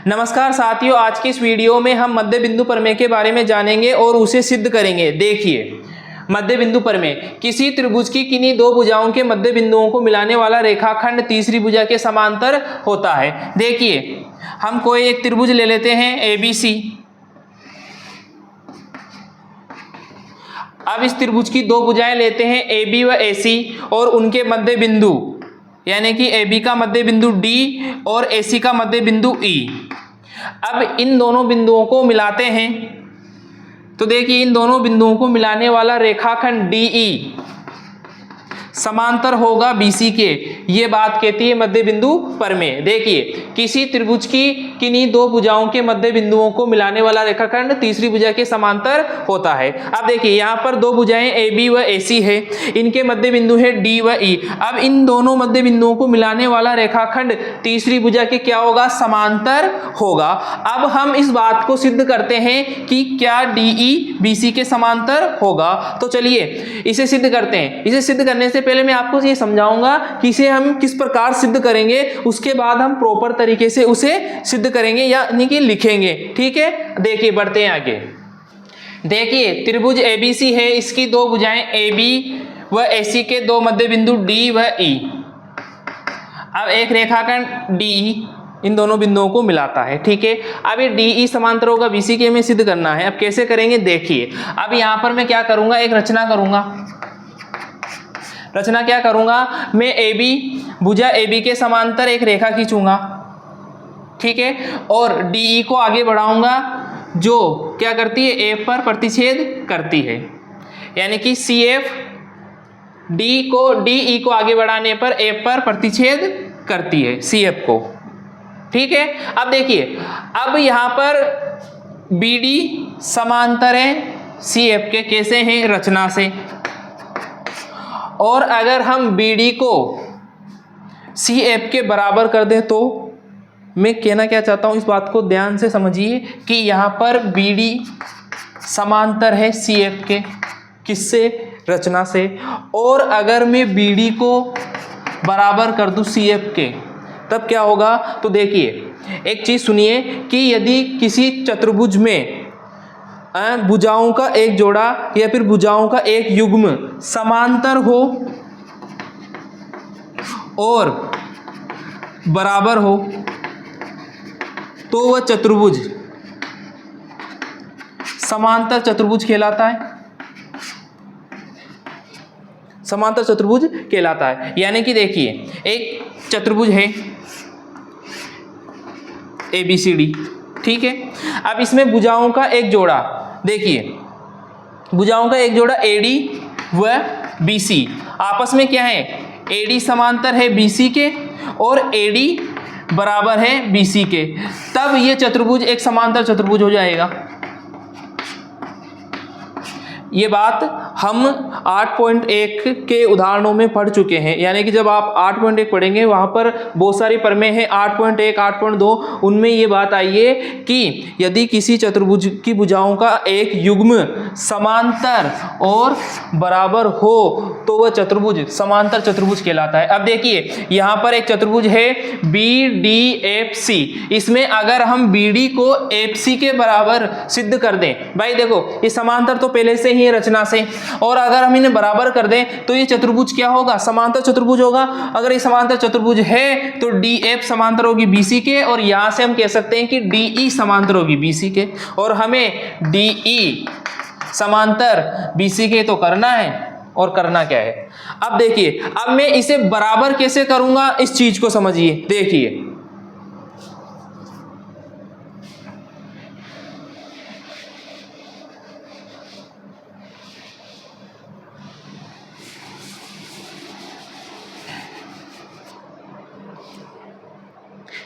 नमस्कार साथियों, आज की इस वीडियो में हम मध्य बिंदु प्रमेय के बारे में जानेंगे और उसे सिद्ध करेंगे। देखिए, मध्य बिंदु प्रमेय किसी त्रिभुज की किन्हीं दो भुजाओं के मध्य बिंदुओं को मिलाने वाला रेखाखंड तीसरी भुजा के समांतर होता है। देखिए, हम कोई एक त्रिभुज ले लेते हैं ABC। अब इस त्रिभुज की दो भुजाएं लेते हैं AB व AC और उनके मध्य बिंदु यानी कि AB का मध्य बिंदु D और AC का मध्य बिंदु E। अब इन दोनों बिंदुओं को मिलाते हैं तो देखिए, इन दोनों बिंदुओं को मिलाने वाला रेखाखंड DE समांतर होगा BC के। ये बात कहती है मध्य बिंदु प्रमेय। देखिए, किसी त्रिभुज की किन्हीं दो भुजाओं के मध्य बिंदुओं को मिलाने वाला रेखाखंड तीसरी भुजा के समांतर होता है। अब देखिए, यहाँ पर दो भुजाएं AB व AC है, इनके मध्य बिंदु है D व E। अब इन दोनों मध्य बिंदुओं को मिलाने वाला रेखाखंड तीसरी भुजा के क्या होगा? समांतर होगा। अब हम इस बात को सिद्ध करते हैं कि क्या DE BC के समांतर होगा। तो चलिए इसे सिद्ध करते हैं। इसे सिद्ध करने से पहले मैं आपको ये समझाऊंगा कि इसे हम किस प्रकार सिद्ध करेंगे, उसके बाद हम प्रॉपर तरीके से उसे सिद्ध करेंगे यानी कि लिखेंगे। ठीक है, देखिए बढ़ते हैं आगे। देखिए, त्रिभुज ABC है, इसकी दो भुजाएं AB व AC के दो मध्य बिंदु D व E। अब एक रेखाखंड DE इन दोनों बिंदुओं को मिलाता है। ठीक है, अब ये DE समांतर होगा BC के, हमें सिद्ध करना है। अब कैसे करेंगे? देखिए, अब यहां पर मैं क्या करूंगा, एक रचना करूंगा। रचना क्या करूंगा मैं? AB भुजा AB के समांतर एक रेखा खींचूंगा। ठीक है, और DE को आगे बढ़ाऊंगा, जो क्या करती है? F पर प्रतिच्छेद करती है, यानी कि CF DE को आगे बढ़ाने पर F पर प्रतिच्छेद करती है CF को। ठीक है, अब देखिए, अब यहां पर BD समांतर है CF के। कैसे हैं? रचना से। और अगर हम BD को CF के बराबर कर दें तो मैं कहना क्या चाहता हूं, इस बात को ध्यान से समझिए कि यहां पर BD समांतर है CF के। किससे? रचना से। और अगर मैं BD को बराबर कर दूं CF के, तब क्या होगा? तो देखिए, एक चीज सुनिए कि यदि किसी चतुर्भुज में भुजाओं का एक जोड़ा या फिर भुजाओं का एक युग्म समांतर हो और बराबर हो तो वह चतुर्भुज समांतर चतुर्भुज कहलाता है। समांतर चतुर्भुज कहलाता है। यानी कि देखिए, एक चतुर्भुज है ABCD। ठीक है, अब इसमें भुजाओं का एक जोड़ा, देखिए भुजाओं का एक जोड़ा AD व BC आपस में क्या है? AD समांतर है BC के और AD बराबर है BC के। तब ये चतुर्भुज एक समांतर चतुर्भुज हो जाएगा। ये बात हम 8.1 के उदाहरणों में पढ़ चुके हैं। यानी कि जब आप 8.1 पढ़ेंगे, वहाँ पर बहुत सारी प्रमेय हैं 8.1, 8.2, उनमें ये बात आई है कि यदि किसी चतुर्भुज की भुजाओं का एक युग्म समांतर और बराबर हो तो वह चतुर्भुज समांतर चतुर्भुज कहलाता है। अब देखिए, यहाँ पर एक चतुर्भुज है BDFC। इसमें अगर हम BD को FC के बराबर सिद्ध कर दें, भाई देखो ये समांतर तो पहले से ही रचना से, और अगर हम इन्हें बराबर कर दें तो ये चतुर्भुज क्या होगा? समांतर चतुर्भुज होगा। अगर ये समांतर चतुर्भुज है तो DF समांतर होगी BC के, और यहां से हम कह सकते हैं कि DE समांतर होगी BC के, और हमें DE समांतर BC के तो करना है। और करना क्या है? अब देखिए, अब मैं इसे बराबर कैसे करूंगा, इस चीज को समझिए। देखिए,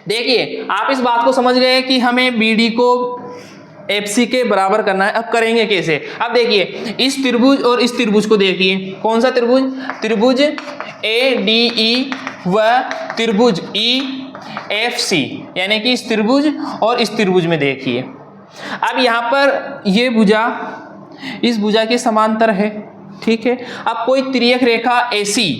देखिए आप इस बात को समझ गए कि हमें BD को FC के बराबर करना है। अब करेंगे कैसे? अब देखिए, इस त्रिभुज और इस त्रिभुज को देखिए। कौन सा त्रिभुज? त्रिभुज ADE व त्रिभुज EFC, यानी कि इस त्रिभुज और इस त्रिभुज में देखिए। अब यहाँ पर ये भुजा इस भुजा के समांतर है। ठीक है, अब कोई तिर्यक रेखा AC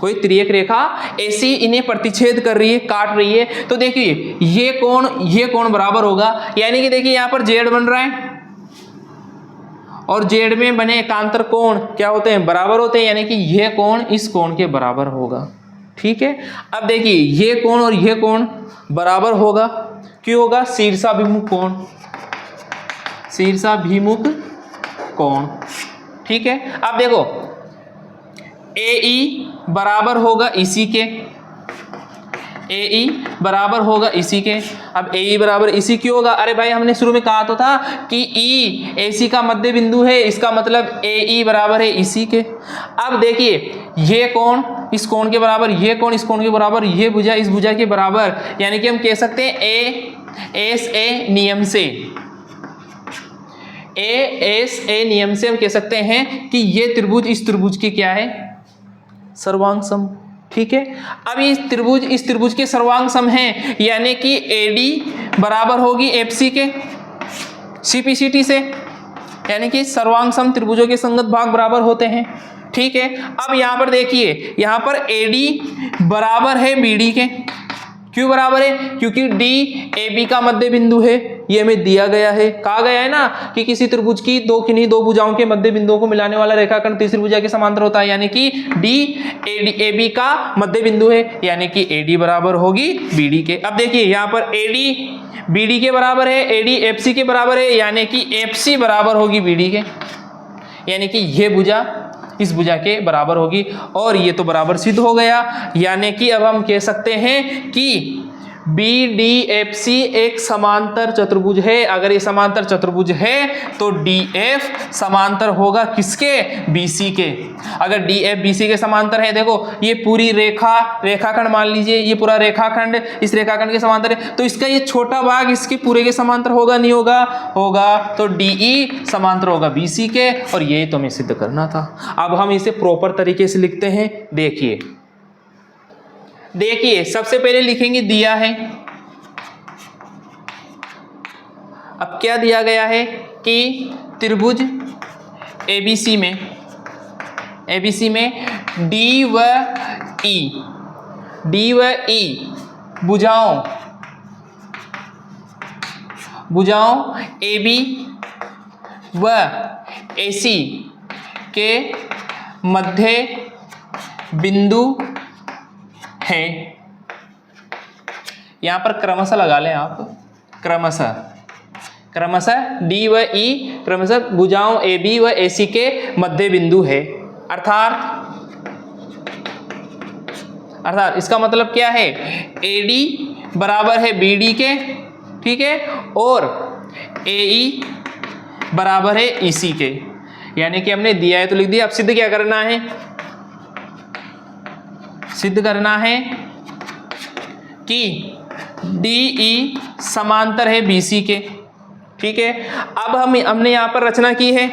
कोई तिर्यक रेखा ऐसी इन्हें प्रतिच्छेद कर रही है, काट रही है। तो देखिए ये कोण बराबर होगा, यानी कि देखिए यहाँ पर जेड बन रहा है और जेड में बने एकांतर कोण क्या होते हैं, बराबर होते हैं, यानी कि यह कोण इस कोण के बराबर होगा। ठीक है, अब देखिए ये कोण और यह कोण बराबर होगा, क्यों होगा, शीर्षाभिमुख कोण, शीर्षाभिमुख कोण। ठीक है, अब देखो AE बराबर होगा इसी के, AE बराबर होगा इसी के। अब AE बराबर इसी क्यों होगा, अरे भाई हमने शुरू में कहा तो था कि E AC का मध्य बिंदु है, इसका मतलब AE बराबर है इसी के। अब देखिए ये कोण इस कोण के बराबर, ये कोण इस कोण के बराबर, ये भुजा इस भुजा के बराबर, यानी कि हम कह सकते हैं ASA नियम से, ASA नियम से हम कह सकते हैं कि ये त्रिभुज इस त्रिभुज की क्या है, सर्वांग सम। ठीक है, अब इस त्रिभुज के सर्वांग सम हैं, यानी कि AD बराबर होगी FC के CPCT से, यानी कि सर्वांग सम त्रिभुजों के संगत भाग बराबर होते हैं। ठीक है, अब यहाँ पर देखिए यहाँ पर AD बराबर है BD के, क्यों बराबर है, क्योंकि D AB का मध्य बिंदु है, ये हमें दिया गया है, कहा गया है ना कि किसी त्रिभुज की किन्हीं दो भुजाओं के मध्य बिंदुओं को मिलाने वाला रेखाखंड तीसरी भुजा के समांतर होता है, यानी कि D AB का मध्य बिंदु है, यानी कि AD बराबर होगी BD के। अब देखिए यहाँ पर AD BD के बराबर है, AD FC के बराबर है, यानी कि FC बराबर होगी BD के, यानी कि ये भुजा इस भुजा के बराबर होगी, और ये तो बराबर सिद्ध हो गया। यानी कि अब हम कह सकते हैं कि BDFC एक समांतर चतुर्भुज है। अगर ये समांतर चतुर्भुज है तो DF समांतर होगा किसके, BC के। अगर DF BC के समांतर है, देखो ये पूरी रेखाखंड मान लीजिए, ये पूरा रेखाखंड इस रेखाखंड के समांतर है, तो इसका ये छोटा भाग इसके पूरे के समांतर होगा, नहीं होगा, होगा, तो DE समांतर होगा BC के, और ये तो हमें सिद्ध करना था। अब हम इसे प्रॉपर तरीके से लिखते हैं। देखिए सबसे पहले लिखेंगे दिया है, अब क्या दिया गया है कि त्रिभुज ABC में D व E भुजाओं AB व AC के मध्य बिंदु है। यहां पर क्रमशः लगा लें आप, क्रमशः D व E क्रमशः भुजाओं AB व AC के मध्य बिंदु है। अर्थात इसका मतलब क्या है, AD बराबर है BD के, ठीक है, और AE बराबर है EC के। यानी कि हमने दिया है तो लिख दिया। अब सिद्ध क्या करना है, सिद्ध करना है कि DE समांतर है BC के। ठीक है, अब हमने यहां पर रचना की है।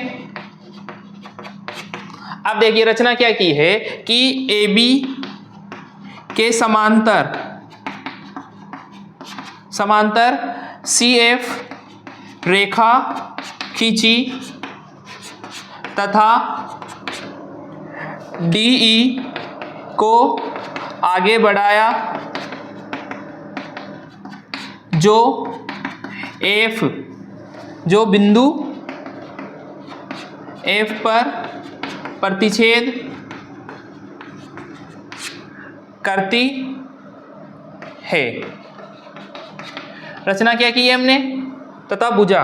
अब देखिए रचना क्या की है कि AB के समांतर CF रेखा खींची तथा DE को आगे बढ़ाया, जो बिंदु F पर प्रतिच्छेद करती है। रचना क्या की है हमने, तथा भुजा।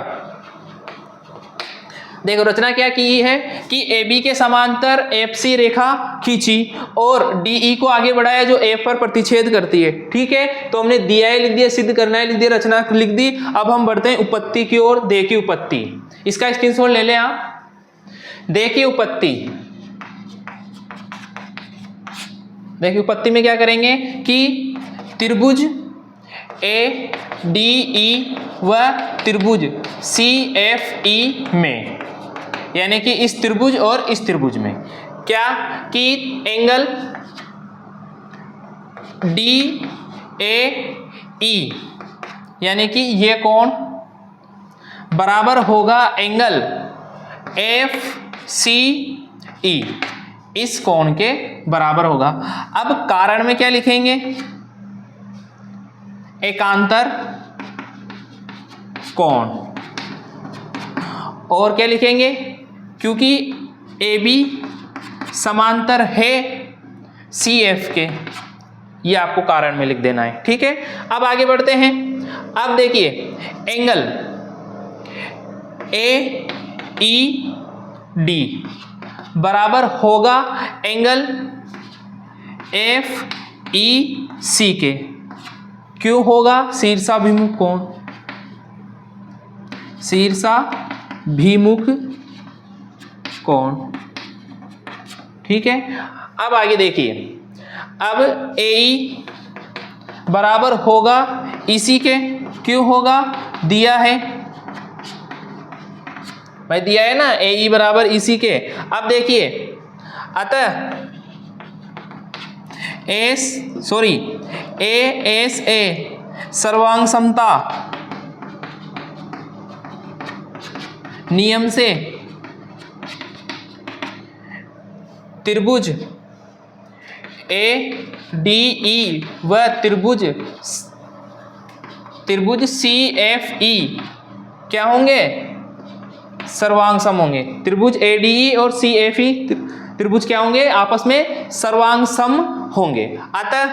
देखो रचना क्या की है कि AB के समांतर FC रेखा खींची और DE को आगे बढ़ाया जो F पर प्रतिच्छेद करती है। ठीक है, तो हमने दिया है लिख दिया, सिद्ध करना है लिख दिया, रचना लिख दी। अब हम बढ़ते हैं उपपत्ति की ओर। देखिए उपपत्ति, इसका स्क्रीनशॉट ले लें आप। देखिए उपपत्ति, देखिए उपपत्ति में क्या करेंगे कि त्रिभुज ADE व त्रिभुज CFE में, यानी कि इस त्रिभुज और इस त्रिभुज में क्या कि एंगल DAE यानी कि ये कोण बराबर होगा एंगल FCE, इस कोण के बराबर होगा। अब कारण में क्या लिखेंगे, एकांतर कोण, और क्या लिखेंगे, क्योंकि AB समांतर है CF के, ये आपको कारण में लिख देना है। ठीक है, अब आगे बढ़ते हैं। अब देखिए एंगल AED बराबर होगा एंगल FEC के। क्यों होगा, शीर्षाभिमुख कोण, शीर्षाभिमुख कोण। ठीक है, अब आगे देखिए, अब AE बराबर होगा इसी के। क्यों होगा, दिया है भाई, दिया है ना, AE बराबर इसी के। अब देखिए, अतः ASA सर्वांग समता नियम से त्रिभुज ADE व त्रिभुज CFE क्या होंगे, सर्वांग सम होंगे। त्रिभुज ADE और CFE त्रिभुज क्या होंगे, आपस में सर्वांग सम होंगे। अतः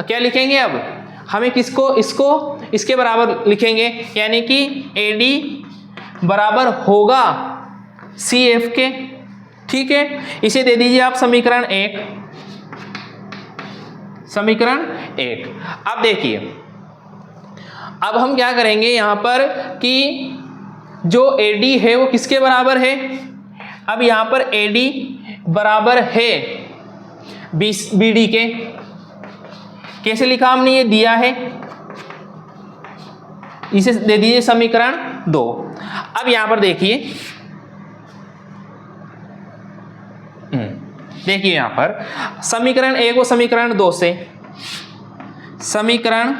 क्या लिखेंगे, अब हमें किसको, इसको इसके बराबर लिखेंगे, यानी कि AD बराबर होगा CF के। ठीक है, इसे दे दीजिए आप समीकरण 1, समीकरण 1। अब देखिए, अब हम क्या करेंगे यहां पर कि जो AD है वो किसके बराबर है, अब यहां पर AD बराबर है BD के। कैसे लिखा हमने, ये दिया है, इसे दे दीजिए समीकरण 2। अब यहां पर देखिए, देखिए यहां पर समीकरण 1 और समीकरण 2 से, समीकरण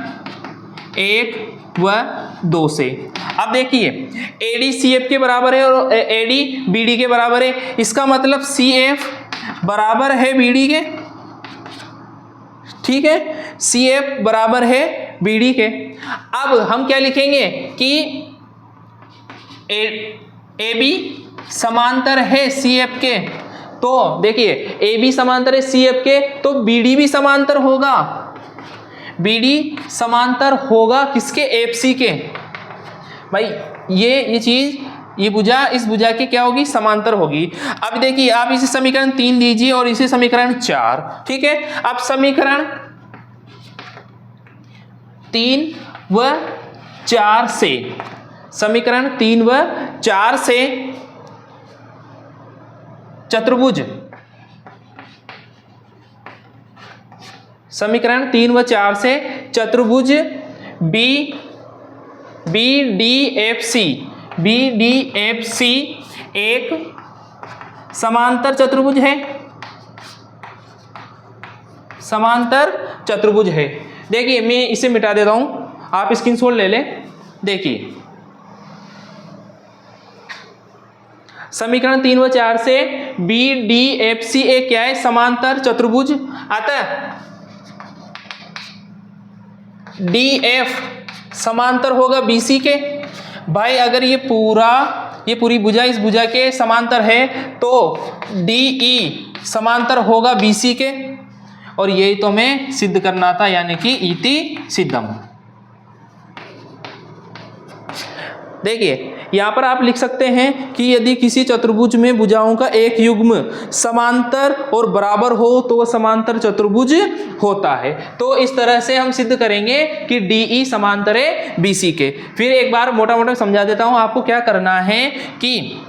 1 व 2 से। अब देखिए AD CF के बराबर है और AD BD के बराबर है, इसका मतलब CF बराबर है BD के। ठीक है, CF बराबर है BD के। अब हम क्या लिखेंगे कि AB समांतर है CF के, तो देखिए AB समांतर है CF के, तो BD भी समांतर होगा, BD समांतर होगा किसके, FC के। भाई ये चीज, ये भुजा इस भुजा के क्या होगी, समांतर होगी। अब देखिए आप इसे समीकरण 3 दीजिए और इसे समीकरण 4। ठीक है, अब समीकरण 3 व 4 से, समीकरण 3 व 4 से चतुर्भुज, समीकरण 3 व 4 से चतुर्भुज BDFC एक समांतर चतुर्भुज है, समांतर चतुर्भुज है। देखिए मैं इसे मिटा देता हूं, आप स्क्रीनशॉट ले लें। देखिए समीकरण 3 व 4 से BDFC एक क्या है, समांतर चतुर्भुज। अतः DF समांतर होगा BC के। भाई अगर ये पूरी भुजा इस भुजा के समांतर है तो DE समांतर होगा BC के, और यही तो हमें सिद्ध करना था, यानी कि इति सिद्धम। देखिए यहाँ पर आप लिख सकते हैं कि यदि किसी चतुर्भुज में भुजाओं का एक युग्म समांतर और बराबर हो तो वह समांतर चतुर्भुज होता है। तो इस तरह से हम सिद्ध करेंगे कि DE समांतर है BC के। फिर एक बार मोटा मोटा समझा देता हूँ आपको क्या करना है कि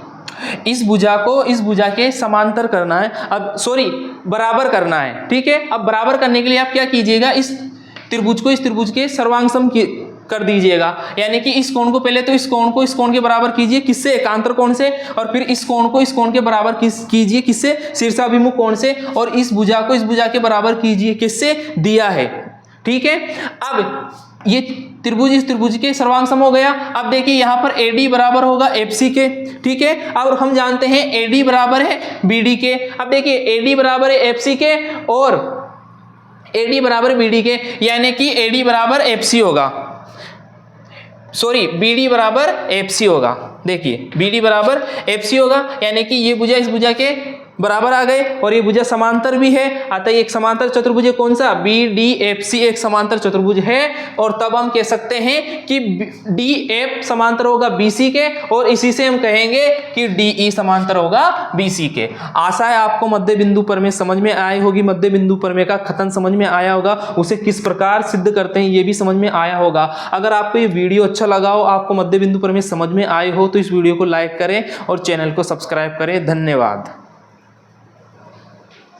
इस भुजा को इस भुजा के समांतर करना है, अब सॉरी बराबर करना है। ठीक है, अब बराबर करने के लिए आप क्या कीजिएगा, इस त्रिभुज को इस त्रिभुज के सर्वांग सम कर दीजिएगा, यानी कि इस कोण को पहले तो इस कोण के बराबर कीजिए, किससे, एकांतर कोण से, और फिर इस कोण को इस कोण के बराबर कीजिए, किससे, शीर्षाभिमुख कोण से, और इस भुजा को इस भुजा के बराबर कीजिए, किससे, दिया है। ठीक है, अब ये त्रिभुज इस त्रिभुज के सर्वांग सम हो गया। अब देखिए यहाँ पर AD बराबर होगा FC के, ठीक है। अब हम जानते हैं AD बराबर है BD के। अब देखिए AD बराबर है FC के और AD बराबर BD के, यानी कि AD बराबर FC होगा, सॉरी BD बराबर FC होगा। देखिए BD बराबर FC होगा, यानी कि ये भुजा इस भुजा के बराबर आ गए और ये भुजा समांतर भी है, अतः एक समांतर चतुर्भुज है। कौन सा? BDFC एक समांतर चतुर्भुज है। और तब हम कह सकते हैं कि DF समांतर होगा BC के और इसी से हम कहेंगे कि DE समांतर होगा BC के। आशा है आपको मध्य बिंदु प्रमेय समझ में आई होगी, मध्य बिंदु प्रमेय का कथन समझ में आया होगा, उसे किस प्रकार सिद्ध करते हैं ये भी समझ में आया होगा। अगर आपको ये वीडियो अच्छा लगा हो, आपको मध्य बिंदु प्रमेय समझ में आए हो, तो इस वीडियो को लाइक करें और चैनल को सब्सक्राइब करें। धन्यवाद।